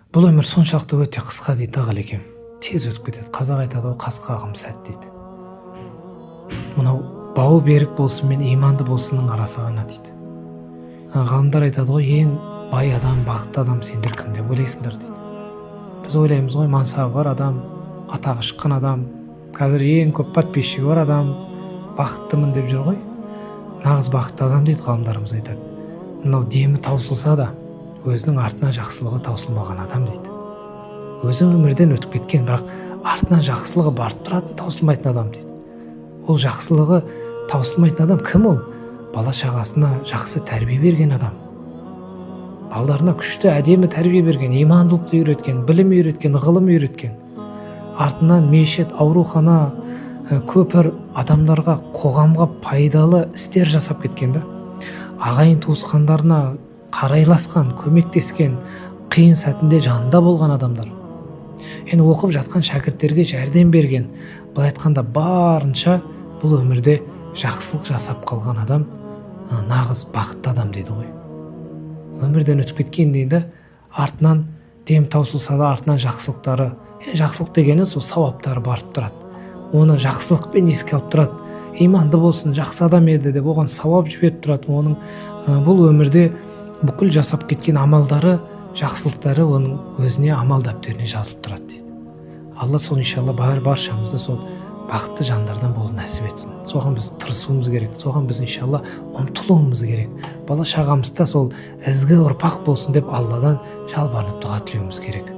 Бұл өмір соншалықты өте қысқа дейді ғалекем. Тез өтіп кетеді. Қазақ айтады ғой, қас қағым сәт дейді. Мынау бауы берік болсын мен иманды болсынның арасы ғана дейді. Ғалымдар айтады ғой, ең бай адам, бақытты адам сендер кім деп ойлайсыңдар дейді. Біз ойлаймыз ғой, мансабы бар адам, атағы шыққан адам, қазір ең көп подписчигі бар адам, бақыттымын деп жүр ғой. Нағыз бақытты адам дейді ғалымдарымыз айтады. Мынау демі таусылса да, өзінің артына жақсылығы таусылмаған адам дейді. Өзі өмірден өтіп кеткен, бірақ артынан жақсылығы барып тұратын таусылмайтын адам дейді. Ол жақсылығы таусылмайтын адам кім ол? Бала шағасына жақсы тәрбие берген адам. Балдарына күшті, әдемі тәрбие берген, имандылықты үйреткен, білім үйреткен, ғылым үйреткен. Артынан мешіт, аурухана, көпір, адамдарға, қоғамға пайдалы істер жасап кеткен да. Ағайын туысқандарына қарайласқан, көмектескен, қиын сәтінде жанында болған адамдар. Енді оқып жатқан шәкірттерге жәрдем берген, былай айтқанда барынша бұл өмірде жақсылық жасап қалған адам нағыз бақытты адам дейді ғой. Өмірден өтіп кеткен дейді, артынан дем таусылса да артынан жақсылықтары, жақсылық дегені сол сауаптары барып тұрады. Оны жақсылықпен еске алып тұрады. Иманды болсын, жақсы адам еді деп оған сауап жіберіп тұрады. Оның бұл өмірде бүкіл жасап кеткен амалдары, жақсылықтары оның өзіне амал дәптеріне жазылып тұрады дейді. Алла сол иншалла баршамызды сол бақытты жандардан болу нәсіп етсін. Соған біз тырысуымыз керек, соған біз иншалла ұмтылуымыз керек. Бала шағамызда сол ізгі ұрпақ болсын деп Алладан жалбарынып дұға тілеуіміз керек.